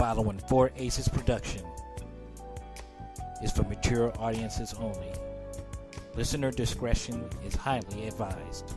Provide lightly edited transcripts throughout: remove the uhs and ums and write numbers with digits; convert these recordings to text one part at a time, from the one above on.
following Four Aces production is for mature audiences only. Listener discretion is highly advised.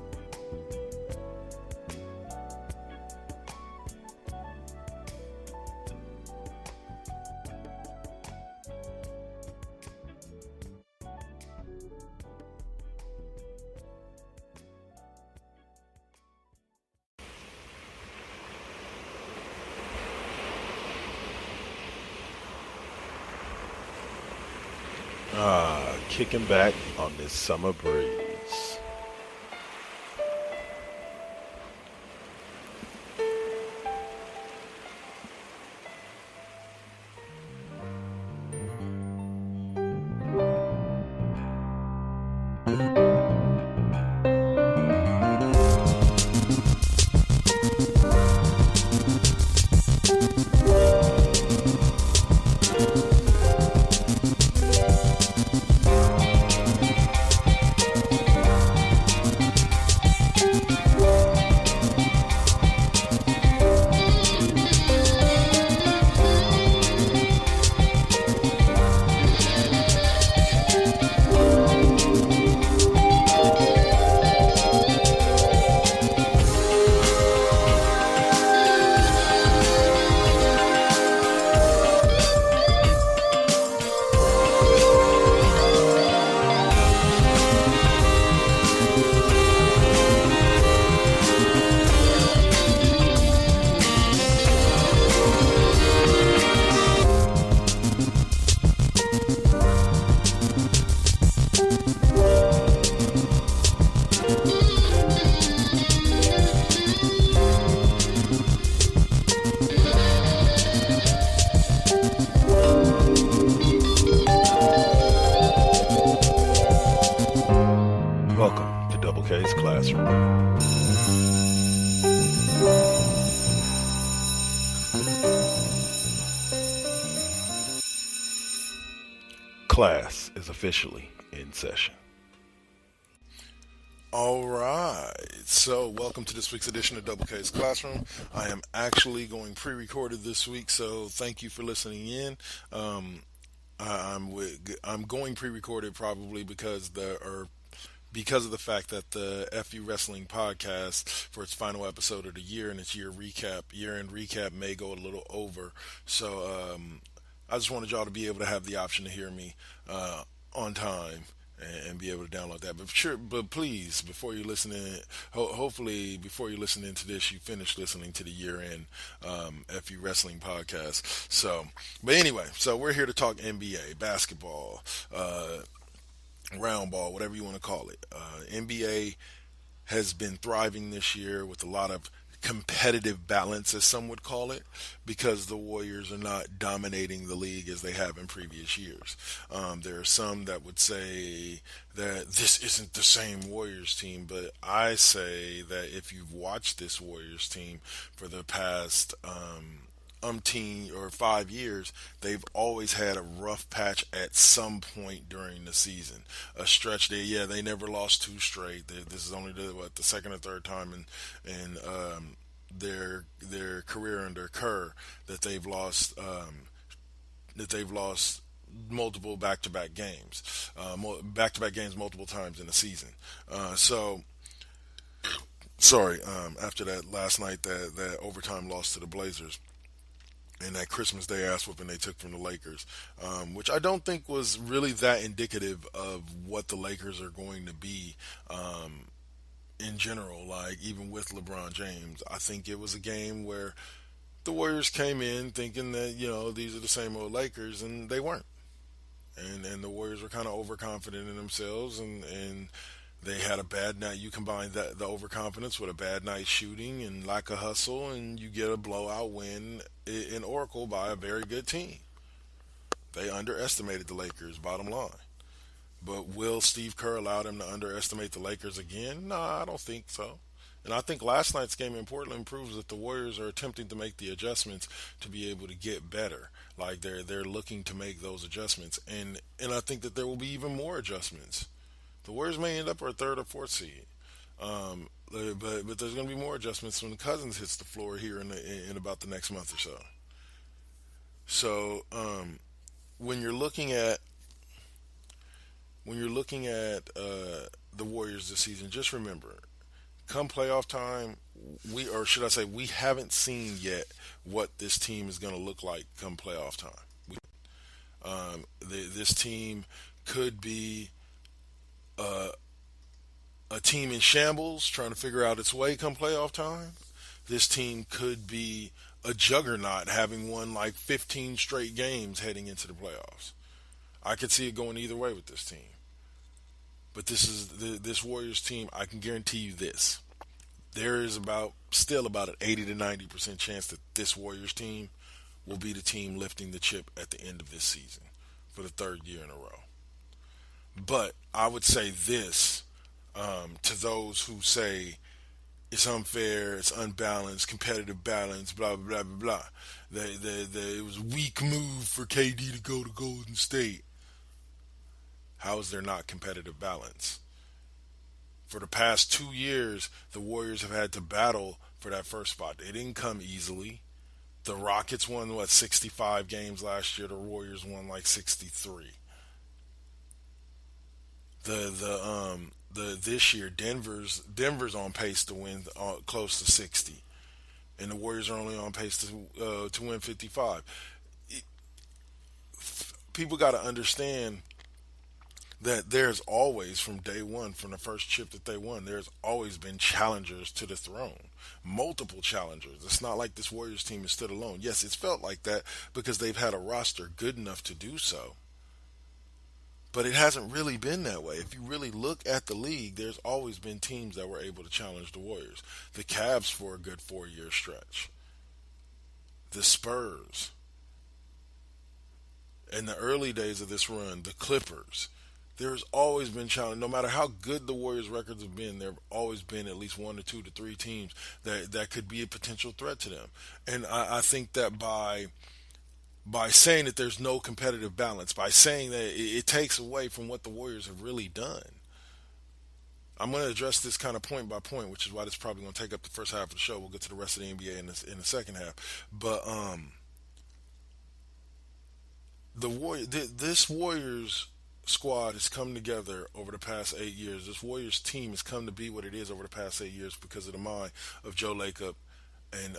Kicking back on this summer breeze. Welcome to Double K's Classroom. Class is officially in session. All right, so welcome to this week's edition of Double K's Classroom. I am actually going pre-recorded this week, so thank you for listening in. I'm going pre-recorded probably because of the fact that the FU Wrestling podcast, for its final episode of the year and its year-end recap may go a little over. So I just wanted y'all to be able to have the option to hear me on time and be able to download that. But please, before you listen in, hopefully before you listen into this, you finish listening to the year-end FU Wrestling podcast. But anyway, so we're here to talk NBA, basketball, round ball, whatever you want to call it. NBA has been thriving this year with a lot of competitive balance, as some would call it, because the Warriors are not dominating the league as they have in previous years. There are some that would say that this isn't the same Warriors team, but I say that if you've watched this Warriors team for the past 5 years, they've always had a rough patch at some point during the season. A stretch there, they never lost two straight. This is only the second or third time in their career under Kerr that they've lost multiple back-to-back games multiple times in the season. After that last night, that overtime loss to the Blazers, and that Christmas Day ass whooping they took from the Lakers, which I don't think was really that indicative of what the Lakers are going to be in general, like even with LeBron James. I think it was a game where the Warriors came in thinking that, these are the same old Lakers, and they weren't. And the Warriors were kind of overconfident in themselves, and they had a bad night. You combine the overconfidence with a bad night shooting and lack of hustle, and you get a blowout win in Oracle by a very good team. They underestimated the Lakers, bottom line. But will Steve Kerr allow them to underestimate the Lakers again? No, I don't think so. And I think last night's game in Portland proves that the Warriors are attempting to make the adjustments to be able to get better. Like they're looking to make those adjustments, and I think that there will be even more adjustments. The Warriors may end up a third or fourth seed, but there's going to be more adjustments when Cousins hits the floor here in about the next month or so. So when you're looking at the Warriors this season, just remember, come playoff time, or should I say, we haven't seen yet what this team is going to look like come playoff time. This team could be a team in shambles trying to figure out its way come playoff time. This team could be a juggernaut having won like 15 straight games heading into the playoffs. I could see it going either way with this team. But this Warriors team. I can guarantee you this: there is still about an 80 to 90% chance that this Warriors team will be the team lifting the chip at the end of this season for the third year in a row. But I would say this to those who say it's unfair, it's unbalanced, competitive balance, blah blah blah blah blah. It was a weak move for KD to go to Golden State. How is there not competitive balance? For the past 2 years, the Warriors have had to battle for that first spot. They didn't come easily. The Rockets won 65 games last year. The Warriors won like 63. This year Denver's on pace to win close to 60, and the Warriors are only on pace to win 55. People got to understand that there's always, from day one, from the first chip that they won, there's always been challengers to the throne. Multiple challengers. It's not like this Warriors team is stood alone. Yes, it's felt like that because they've had a roster good enough to do so. But it hasn't really been that way. If you really look at the league, there's always been teams that were able to challenge the Warriors. The Cavs for a good 4-year stretch. The Spurs. In the early days of this run, the Clippers. There's always been challenge. No matter how good the Warriors' records have been, there have always been at least 1 to 2 to 3 teams that could be a potential threat to them. And I think that by saying that there's no competitive balance, by saying that it takes away from what the Warriors have really done. I'm going to address this kind of point by point, which is why this is probably going to take up the first half of the show. We'll get to the rest of the NBA in the second half. But this Warriors squad has come together over the past 8 years. This Warriors team has come to be what it is over the past 8 years because of the mind of Joe Lacob and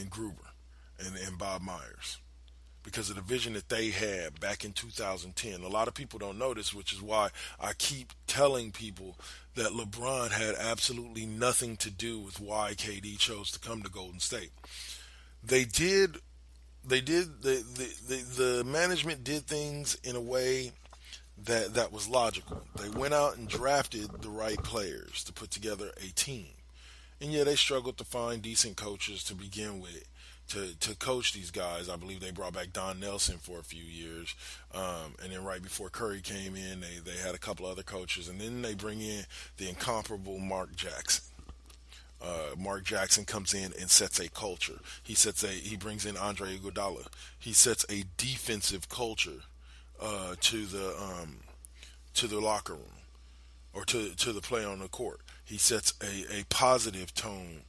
Gruber and Bob Myers. Because of the vision that they had back in 2010. A lot of people don't know this, which is why I keep telling people that LeBron had absolutely nothing to do with why KD chose to come to Golden State. The management did things in a way that was logical. They went out and drafted the right players to put together a team. And yeah, they struggled to find decent coaches to begin with. To coach these guys. I believe they brought back Don Nelson for a few years, and then right before Curry came in, they had a couple other coaches, and then they bring in the incomparable Mark Jackson. Mark Jackson comes in and sets a culture. He brings in Andre Iguodala. He sets a defensive culture to the locker room or to the play on the court. He sets a positive tone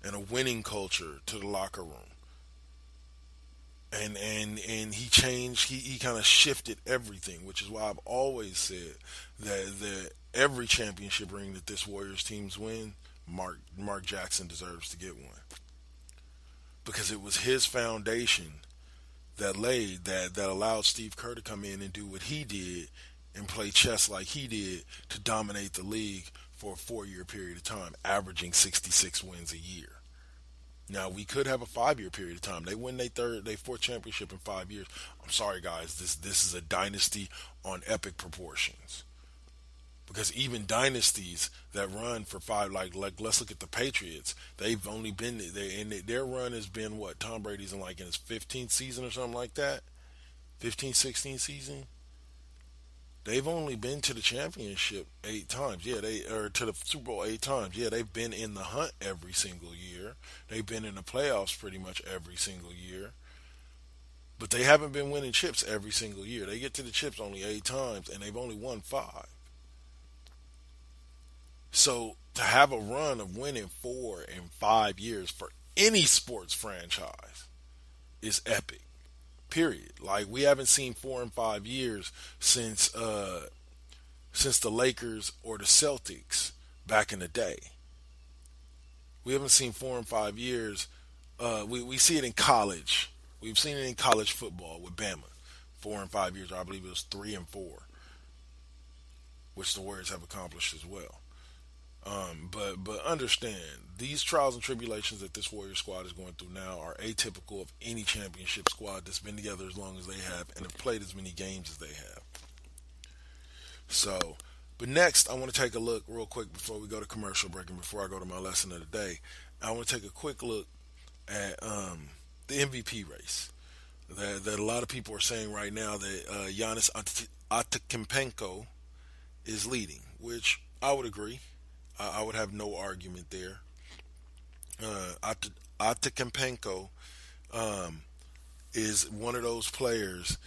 and a winning culture to the locker room. And he changed, he kind of shifted everything, which is why I've always said that every championship ring that this Warriors teams win, Mark Jackson deserves to get one. Because it was his foundation that allowed Steve Kerr to come in and do what he did and play chess like he did to dominate the league for a 4-year period of time, averaging 66 wins a year. Now, we could have a 5-year period of time. They win their fourth championship in 5 years. I'm sorry, guys. This is a dynasty on epic proportions. Because even dynasties that run for 5, like let's look at the Patriots. They've only been their run has been what, Tom Brady's in his 15th season or something like that, 15, 16 season. They've only been to the championship 8 times. Yeah, to the Super Bowl 8 times. Yeah, they've been in the hunt every single year. They've been in the playoffs pretty much every single year. But they haven't been winning chips every single year. They get to the chips only 8 times, and they've only won 5. So to have a run of winning 4 and 5 years for any sports franchise is epic. Period. Like we haven't seen 4 and 5 years since the Lakers or the Celtics back in the day. We haven't seen 4 and 5 years. We see it in college. We've seen it in college football with Bama. 4 and 5 years, or I believe it was 3 and 4, which the Warriors have accomplished as well. But understand these trials and tribulations that this Warrior squad is going through now are atypical of any championship squad that's been together as long as they have and have played as many games as they have. So, but next I want to take a look real quick before we go to commercial break and before I go to my lesson of the day. I want to take a quick look at the MVP race. That a lot of people are saying right now that Giannis Antetokounmpo is leading, which I would agree. I would have no argument there. Antetokounmpo is one of those players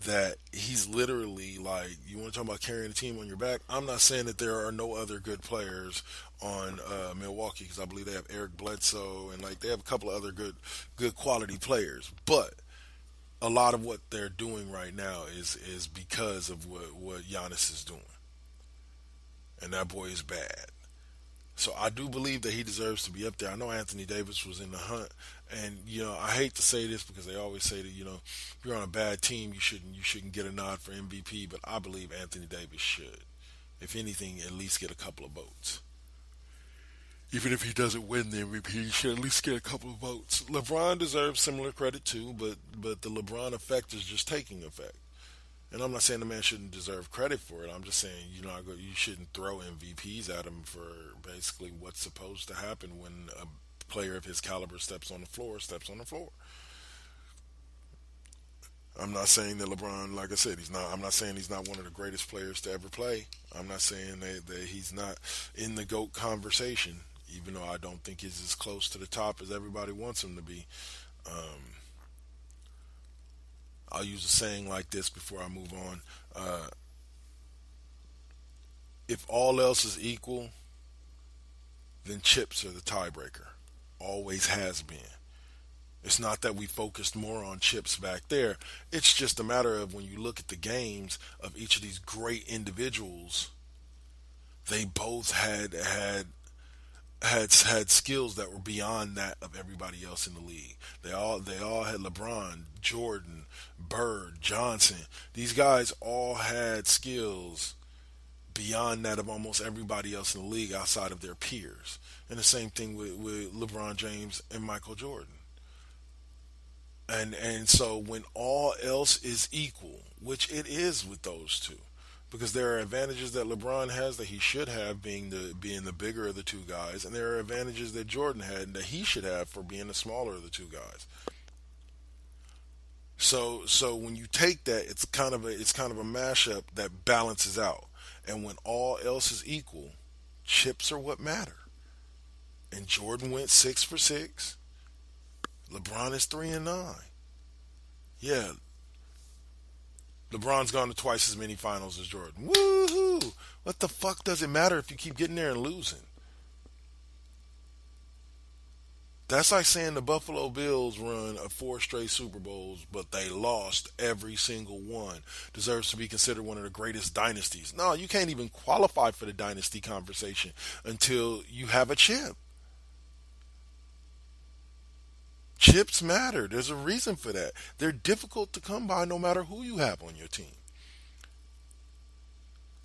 that he's literally like, you want to talk about carrying a team on your back? I'm not saying that there are no other good players on Milwaukee, because I believe they have Eric Bledsoe and like they have a couple of other good quality players, but a lot of what they're doing right now is because of what Giannis is doing, and that boy is bad. So I do believe that he deserves to be up there. I know Anthony Davis was in the hunt, and I hate to say this because they always say that if you're on a bad team you shouldn't get a nod for MVP, but I believe Anthony Davis should, if anything, at least get a couple of votes. Even if he doesn't win the MVP, he should at least get a couple of votes. LeBron deserves similar credit too, but the LeBron effect is just taking effect. And I'm not saying the man shouldn't deserve credit for it. I'm just saying, you shouldn't throw MVPs at him for basically what's supposed to happen when a player of his caliber steps on the floor. I'm not saying that LeBron, like I said, I'm not saying he's not one of the greatest players to ever play. I'm not saying that he's not in the GOAT conversation, even though I don't think he's as close to the top as everybody wants him to be. I'll use a saying like this before I move on. If all else is equal, then chips are the tiebreaker. Always has been. It's not that we focused more on chips back there. It's just a matter of when you look at the games of each of these great individuals, they both had skills that were beyond that of everybody else in the league. They all had LeBron, Jordan, Bird, Johnson. These guys all had skills beyond that of almost everybody else in the league outside of their peers. And the same thing with LeBron James and Michael Jordan. And so when all else is equal, which it is with those two, because there are advantages that LeBron has that he should have being the bigger of the two guys, and there are advantages that Jordan had that he should have for being the smaller of the two guys. So when you take that, it's kind of a mashup that balances out. And when all else is equal, chips are what matter. And Jordan went 6 for 6. LeBron is 3-9. Yeah. LeBron's gone to twice as many finals as Jordan. Woohoo! What the fuck does it matter if you keep getting there and losing? That's like saying the Buffalo Bills run of 4 straight Super Bowls, but they lost every single one. Deserves to be considered one of the greatest dynasties. No, you can't even qualify for the dynasty conversation until you have a chip. Chips matter. There's a reason for that. They're difficult to come by no matter who you have on your team.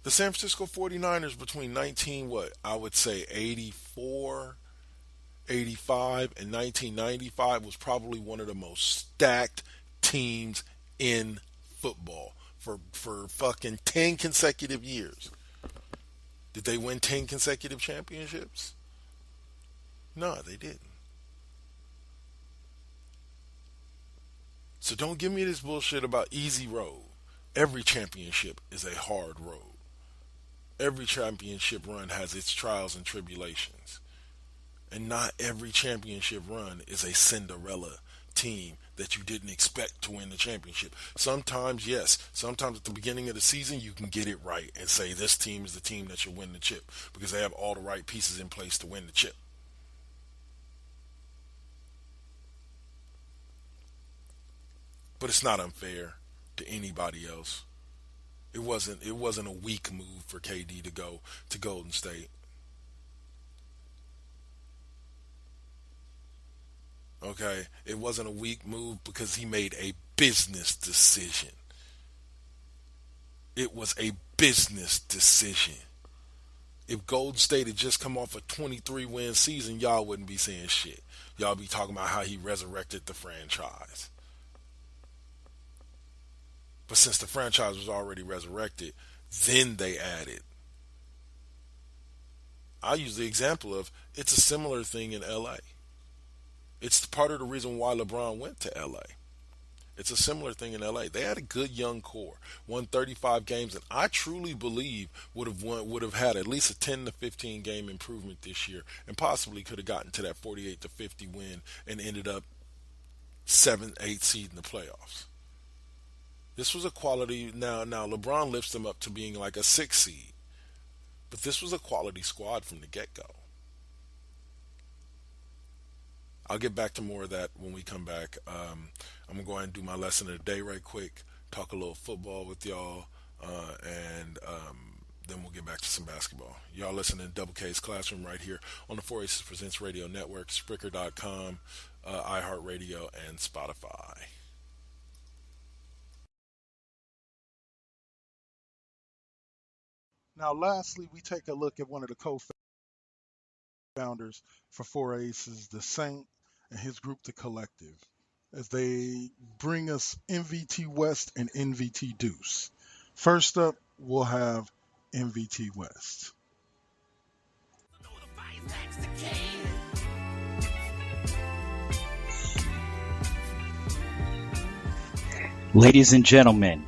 The San Francisco 49ers between 84, 85, and 1995 was probably one of the most stacked teams in football for fucking 10 consecutive years. Did they win 10 consecutive championships? No, they didn't. So don't give me this bullshit about easy road. Every championship is a hard road. Every championship run has its trials and tribulations. And not every championship run is a Cinderella team that you didn't expect to win the championship. Sometimes, yes. Sometimes at the beginning of the season, you can get it right and say this team is the team that should win the chip because they have all the right pieces in place to win the chip. but it's not unfair to anybody else. It wasn't a weak move for KD to go to Golden State. Okay, it wasn't a weak move because he made a business decision. It was a business decision. If Golden State had just come off a 23 win season, y'all wouldn't be saying shit. Y'all be talking about how he resurrected the franchise. But since the franchise was already resurrected, then they added. I use the example of it's a similar thing in LA. It's part of the reason why LeBron went to LA. It's a similar thing in LA. They had a good young core, won 35 games, and I truly believe would have had at least a 10 to 15 game improvement this year, and possibly could have gotten to that 48 to 50 win and ended up 7, 8 seed in the playoffs. This was a quality. Now LeBron lifts them up to being like a 6 seed, but this was a quality squad from the get go. I'll get back to more of that when we come back. I'm going to go ahead and do my lesson of the day right quick, talk a little football with y'all, and then we'll get back to some basketball. Y'all listening to Double K's Classroom right here on the 4 Aces Presents Radio Network, Spreaker.com, iHeartRadio, and Spotify. Now, lastly, we take a look at one of the co-founders for 4 Aces, the Saint, and his group, The Collective, as they bring us MVT West and MVT Deuce. First up, we'll have MVT West. Ladies and gentlemen,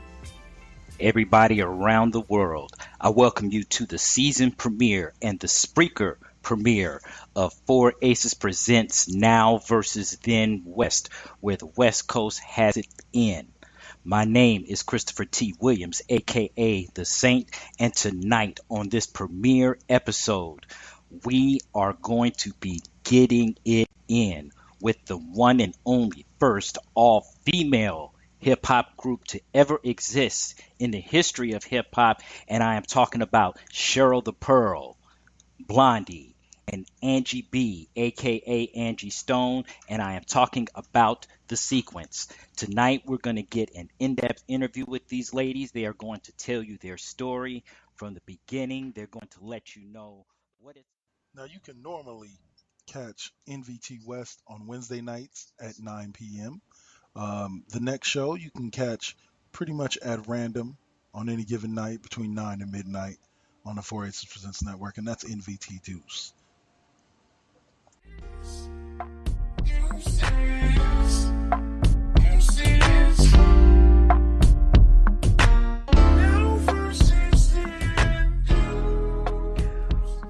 everybody around the world, I welcome you to the season premiere and the Spreaker premiere of 4 Aces Presents Now versus Then West, where the West Coast has it in. My name is Christopher T. Williams, aka The Saint, and tonight on this premiere episode, we are going to be getting it in with the one and only first all-female hip-hop group to ever exist in the history of hip-hop, and I am talking about Cheryl the Pearl, Blondie, and Angie B, aka Angie Stone, and I am talking about The Sequence. Tonight we're going to get an in-depth interview with these ladies. They are going to tell you their story from the beginning. They're going to let you know what it's... Now, you can normally catch NVT West on Wednesday nights at 9 p.m. The next show you can catch pretty much at random on any given night between 9 and midnight on the 4 Aces Presents Network, and that's NVT Deuce.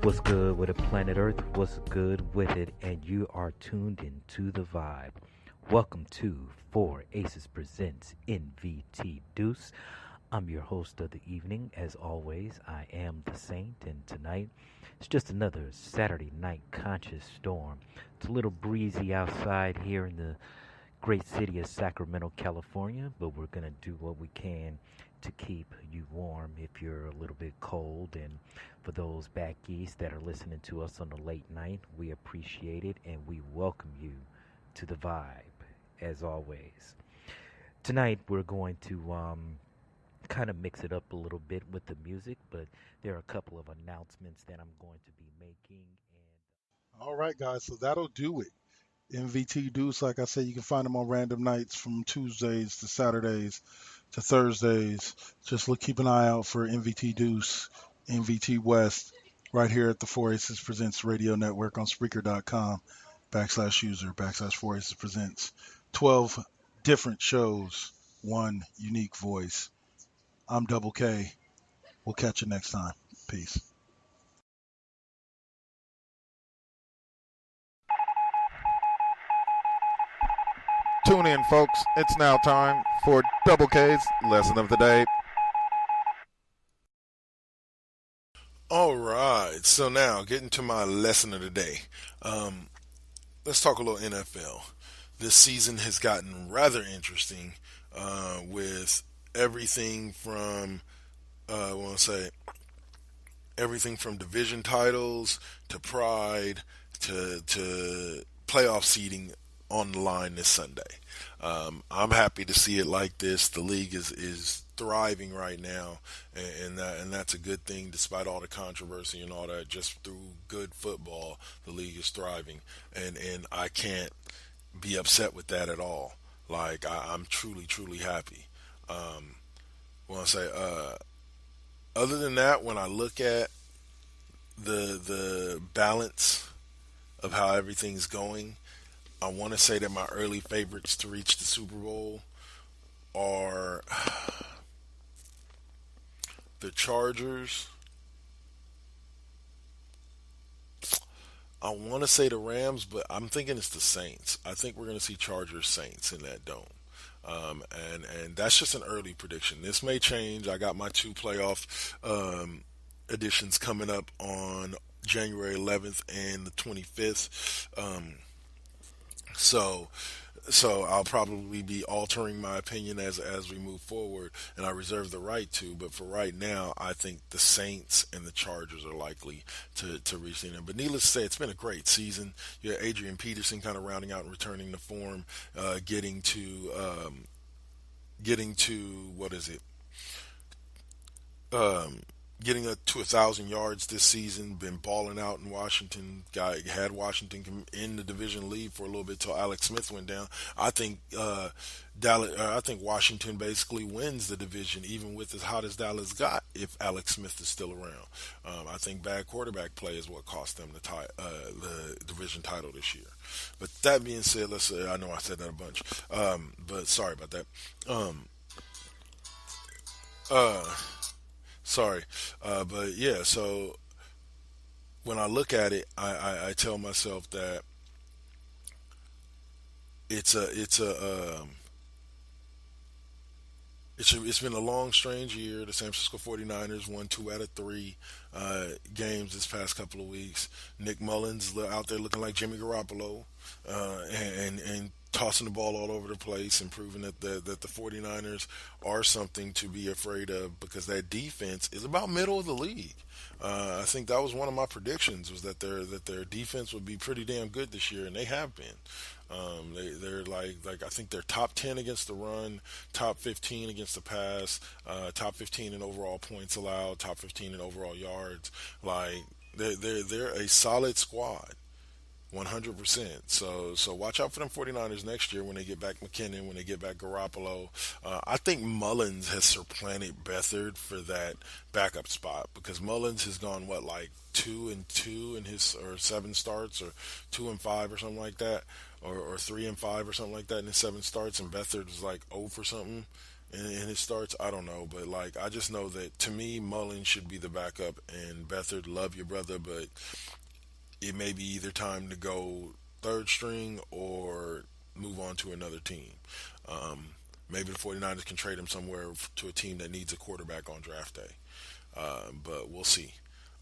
What's good with it, planet Earth? What's good with it? And you are tuned into the vibe. Welcome to 4 Aces Presents NVT Deuce. I'm your host of the evening. As always, I am the Saint, and tonight it's just another Saturday night conscious storm. It's a little breezy outside here in the great city of Sacramento, California, but we're going to do what we can to keep you warm if you're a little bit cold. And for those back east that are listening to us on the late night, we appreciate it and we welcome you to the vibe, as always. Tonight we're going to kind of mix it up a little bit with the music, but there are a couple of announcements that I'm going to be making. All right, guys, so that'll do it. MVT Deuce, like I said, you can find them on random nights from Tuesdays to Saturdays to Thursdays. Just keep an eye out for MVT Deuce, MVT West, right here at the 4 Aces Presents Radio Network on Spreaker.com/user/4 Aces Presents. 12 different shows, one unique voice. I'm Double K. We'll catch you next time. Peace. Tune in, folks. It's now time for Double K's Lesson of the Day. All right, so now getting to my lesson of the day. Let's talk a little NFL. This season has gotten rather interesting with everything from everything from division titles to pride to playoff seeding on the line this Sunday. I'm happy to see it like this. The league is thriving right now, and that's a good thing. Despite all the controversy and all that, just through good football, the league is thriving, and I can't be upset with that at all. Like I'm truly happy. Other than that, when I look at the balance of how everything's going, I want to say that my early favorites to reach the Super Bowl are the Chargers. I want to say the Rams, but I'm thinking it's the Saints. I think we're going to see Chargers-Saints in that dome. And that's just an early prediction. This may change. I got my 2 playoff editions coming up on January 11th and the 25th. So I'll probably be altering my opinion as we move forward, and I reserve the right to. But for right now, I think the Saints and the Chargers are likely to reach the end. But needless to say, it's been a great season. You had Adrian Peterson kind of rounding out and returning to form, getting to what is it? Getting to 1,000 yards this season, been balling out in Washington. Had Washington in the division lead for a little bit till Alex Smith went down. I think Washington basically wins the division, even with as hot as Dallas got, if Alex Smith is still around. I think bad quarterback play is what cost them the division title this year. But that being said, I know I said that a bunch, but sorry about that. Sorry, but yeah. So when I look at it, I tell myself that it's been a long, strange year. The San Francisco 49ers won 2 out of 3 games this past couple of weeks. Nick Mullins out there looking like Jimmy Garoppolo, and tossing the ball all over the place and proving that the 49ers are something to be afraid of, because that defense is about middle of the league. I think that was one of my predictions, was that their defense would be pretty damn good this year, and they have been. They're like I think they're top 10 against the run, top 15 against the pass, top 15 in overall points allowed, top 15 in overall yards. Like they're a solid squad. 100%. So watch out for them 49ers next year when they get back McKinnon, when they get back Garoppolo. I think Mullins has supplanted Beathard for that backup spot, because Mullins has gone 2-2 in his, or 7 starts, or 2-5 or something like that, or 3-5 or something like that in his 7 starts, and Beathard was 0 for something in his starts. I don't know, but I just know that, to me, Mullins should be the backup, and Beathard, love your brother, but it may be either time to go 3rd string or move on to another team. Maybe the 49ers can trade him somewhere to a team that needs a quarterback on draft day. But we'll see.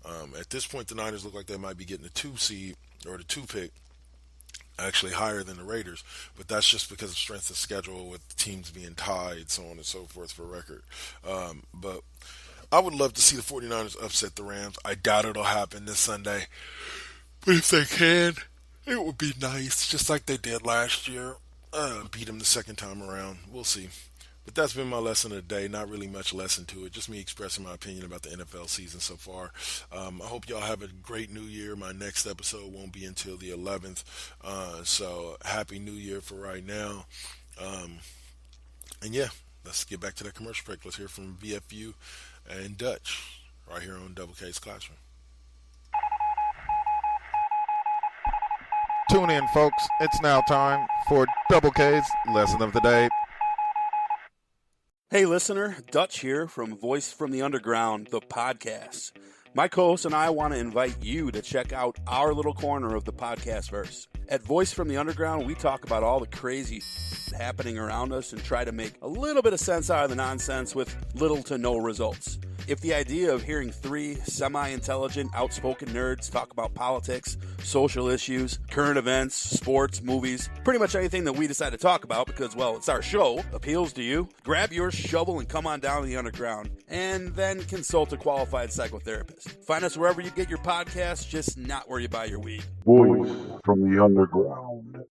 At this point, the Niners look like they might be getting the 2 seed, or the 2 pick, actually higher than the Raiders. But that's just because of strength of schedule, with teams being tied, so on and so forth, for record. But I would love to see the 49ers upset the Rams. I doubt it'll happen this Sunday. But if they can, it would be nice, just like they did last year. Beat them the second time around. We'll see. But that's been my lesson of the day. Not really much lesson to it. Just me expressing my opinion about the NFL season so far. I hope y'all have a great new year. My next episode won't be until the 11th. So happy new year for right now. And yeah, let's get back to that commercial break. Let's hear from VFU and Dutch right here on Double K's Classroom. Tune in, folks. It's now time for Double K's Lesson of the Day. Hey, listener. Dutch here from Voice from the Underground, the podcast. My co-host and I want to invite you to check out our little corner of the podcast verse. At Voice from the Underground, we talk about all the crazy happening around us and try to make a little bit of sense out of the nonsense with little to no results. If the idea of hearing three semi-intelligent, outspoken nerds talk about politics, social issues, current events, sports, movies, pretty much anything that we decide to talk about because, well, it's our show, appeals to you, grab your shovel and come on down to the underground, and then consult a qualified psychotherapist. Find us wherever you get your podcasts, just not where you buy your weed. Voice from the underground.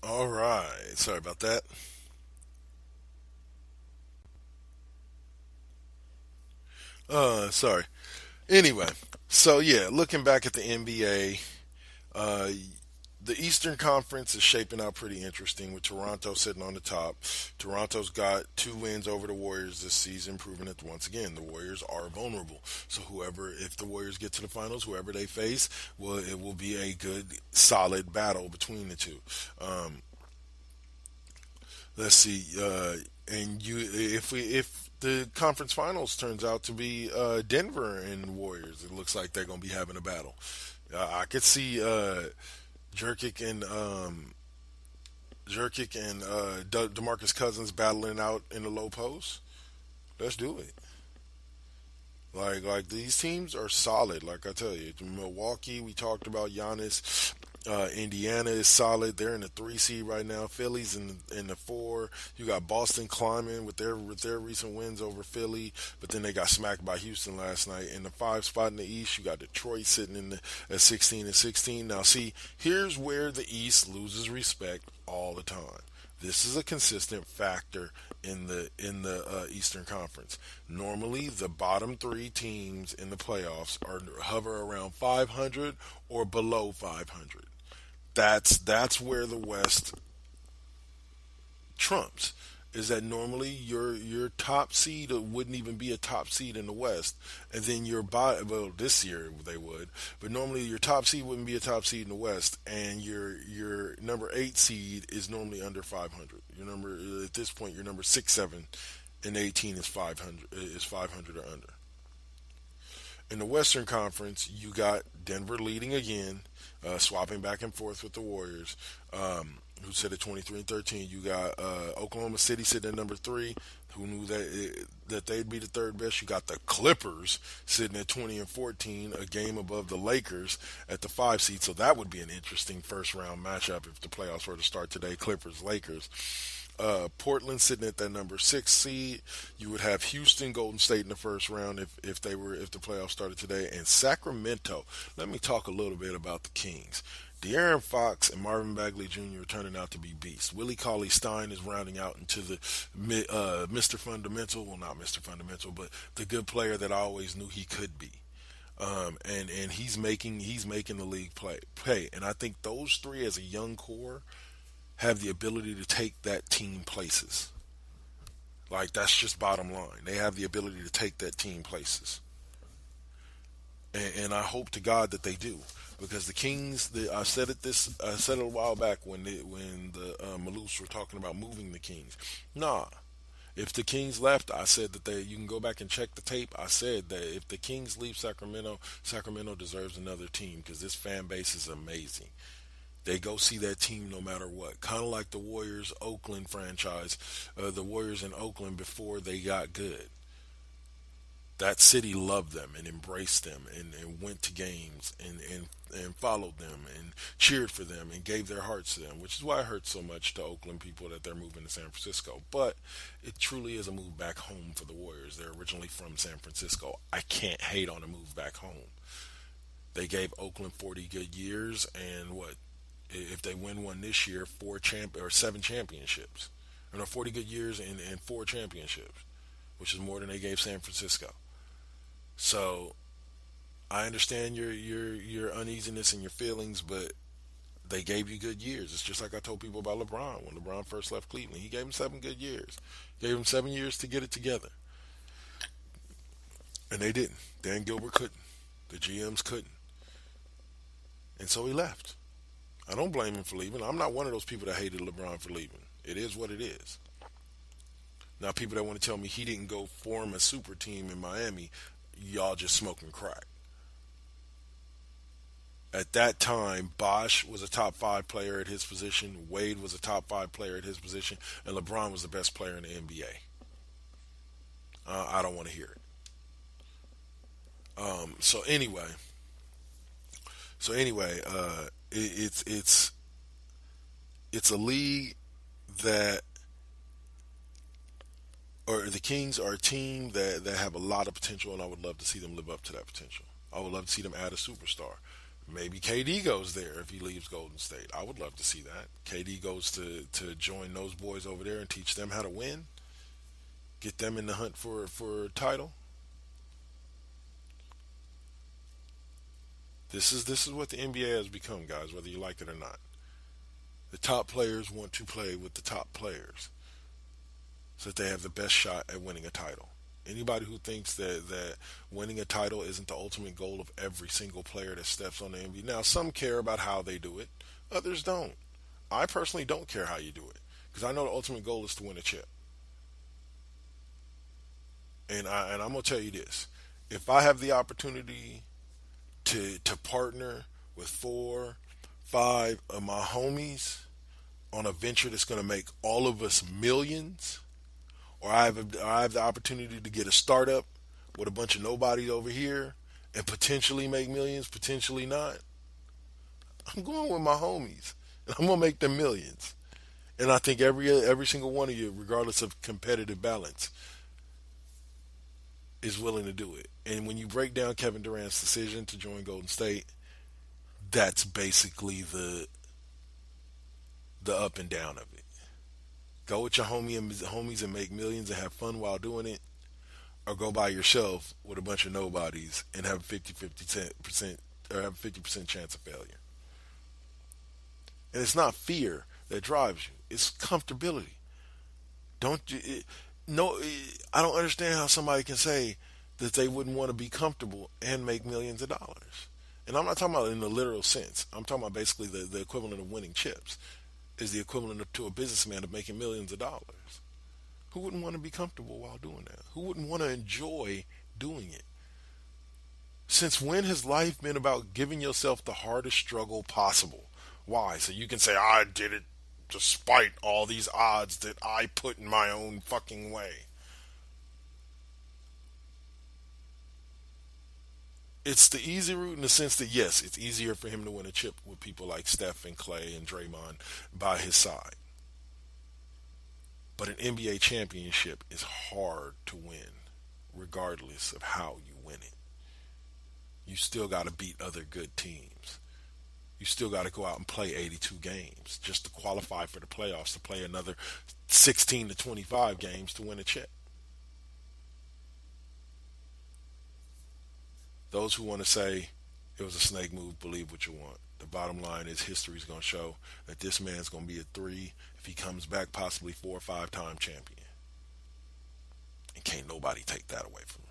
All right. Sorry about that. Sorry. Anyway, so yeah, looking back at the NBA, uh, the Eastern Conference is shaping out pretty interesting with Toronto sitting on the top. Toronto's got 2 wins over the Warriors this season, proving that once again the Warriors are vulnerable. So if the Warriors get to the finals, whoever they face, it will be a good, solid battle between the two. Let's see, if the conference finals turns out to be Denver and Warriors, it looks like they're going to be having a battle. I could see Jerkic and DeMarcus Cousins battling out in the low post. Let's do it. Like these teams are solid. Like I tell you, Milwaukee, we talked about Giannis. Indiana is solid. They're in the 3 seed right now. Philly's in the 4. You got Boston climbing with their recent wins over Philly, but then they got smacked by Houston last night. In the 5 spot in the East, you got Detroit sitting at 16-16. Now, see, here's where the East loses respect all the time. This is a consistent factor in the Eastern Conference. Normally, the bottom 3 teams in the playoffs hover around 500 or below 500. That's where the West trumps. Is that normally your top seed wouldn't even be a top seed in the West, and then this year they would, but normally your top seed wouldn't be a top seed in the West, and your number 8 seed is normally under 500. Your number at this point, your number 6, 7, and 18 is 500 or under. In the Western Conference, you got Denver leading again, swapping back and forth with the Warriors, who sit at 23-13. You got Oklahoma City sitting at number 3, who knew that they'd be the third best. You got the Clippers sitting at 20-14, a game above the Lakers at the 5 seed. So that would be an interesting first round matchup if the playoffs were to start today. Clippers-Lakers. Portland sitting at that number 6 seed. You would have Houston, Golden State in the first round if the playoffs started today, and Sacramento. Let me talk a little bit about the Kings. De'Aaron Fox and Marvin Bagley Jr. are turning out to be beasts. Willie Cauley-Stein is rounding out into the Mr. Fundamental. Well, not Mr. Fundamental, but the good player that I always knew he could be. And he's making the league pay. And I think those 3 as a young core have the ability to take that team places. Like, that's just bottom line. They have the ability to take that team places. And I hope to God that they do. Because the Kings, I said it a while back when the Maloofs were talking about moving the Kings. Nah. If the Kings left, I said that you can go back and check the tape. I said that if the Kings leave Sacramento, Sacramento deserves another team because this fan base is amazing. They go see that team no matter what. Kind of like the Warriors Oakland franchise, the Warriors in Oakland before they got good. That city loved them and embraced them and went to games and followed them and cheered for them and gave their hearts to them, which is why it hurts so much to Oakland people that they're moving to San Francisco. But it truly is a move back home for the Warriors. They're originally from San Francisco. I can't hate on a move back home. They gave Oakland 40 good years, and if they win one this year, 7 championships. 40 good years and 4 championships, which is more than they gave San Francisco. So I understand your uneasiness and your feelings, but they gave you good years. It's just like I told people about LeBron when LeBron first left Cleveland. He gave him 7 good years. Gave him 7 years to get it together. And they didn't. Dan Gilbert couldn't. The GMs couldn't. And so he left. I don't blame him for leaving. I'm not one of those people that hated LeBron for leaving. It is what it is. Now, people that want to tell me he didn't go form a super team in Miami, y'all just smoking crack. At that time, Bosh was a top 5 player at his position, Wade was a top 5 player at his position, and LeBron was the best player in the NBA. I don't want to hear it. So anyway, it's a league that, or the Kings are a team that have a lot of potential, and I would love to see them live up to that potential. I would love to see them add a superstar. Maybe KD goes there if he leaves Golden State. I would love to see that. KD goes to join those boys over there and teach them how to win. Get them in the hunt for a title. This is what the NBA has become, guys, whether you like it or not. The top players want to play with the top players so that they have the best shot at winning a title. Anybody who thinks that winning a title isn't the ultimate goal of every single player that steps on the NBA. Now, some care about how they do it. Others don't. I personally don't care how you do it because I know the ultimate goal is to win a chip. And I'm going to tell you this. If I have the opportunity to partner with 4, 5 of my homies on a venture that's going to make all of us millions, or I have the opportunity to get a startup with a bunch of nobodies over here and potentially make millions, potentially not, I'm going with my homies, and I'm going to make them millions. And I think every single one of you, regardless of competitive balance, is willing to do it. And when you break down Kevin Durant's decision to join Golden State, that's basically the up and down of it. Go with your homies and make millions and have fun while doing it, or go by yourself with a bunch of nobodies and have a 50% or have a 50% chance of failure. And it's not fear that drives you; it's comfortability. I don't understand how somebody can say that they wouldn't want to be comfortable and make millions of dollars. And I'm not talking about in the literal sense. I'm talking about basically the equivalent of winning chips is the equivalent to a businessman of making millions of dollars. Who wouldn't want to be comfortable while doing that? Who wouldn't want to enjoy doing it? Since when has life been about giving yourself the hardest struggle possible? Why? So you can say, I did it despite all these odds that I put in my own fucking way. It's the easy route in the sense that, yes, it's easier for him to win a chip with people like Steph and Clay and Draymond by his side. But an NBA championship is hard to win, regardless of how you win it. You still got to beat other good teams. You still got to go out and play 82 games just to qualify for the playoffs, to play another 16 to 25 games to win a chip. Those who want to say it was a snake move, believe what you want. The bottom line is history's going to show that this man's going to be a 3 if he comes back, possibly 4 or 5-time champion. And can't nobody take that away from him.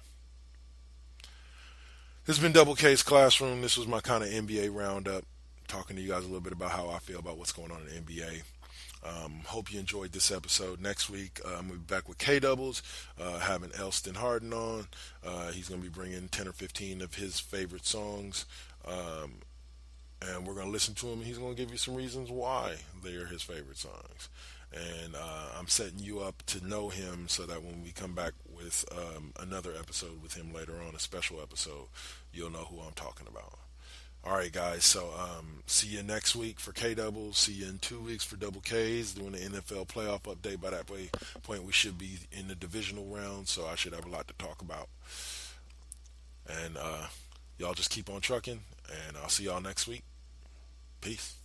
This has been Double K's Classroom. This was my kind of NBA roundup, talking to you guys a little bit about how I feel about what's going on in the NBA. Hope you enjoyed this episode. Next week, I'm going to be back with K-Doubles, having Elston Harden on. He's going to be bringing 10 or 15 of his favorite songs, and we're going to listen to him, and he's going to give you some reasons why they are his favorite songs. And I'm setting you up to know him so that when we come back with another episode with him later on, a special episode, you'll know who I'm talking about. All right, guys, so see you next week for K-Doubles. See you in 2 weeks for Double Ks, doing the NFL playoff update. By that point, we should be in the divisional round, so I should have a lot to talk about. And y'all just keep on trucking, and I'll see y'all next week. Peace.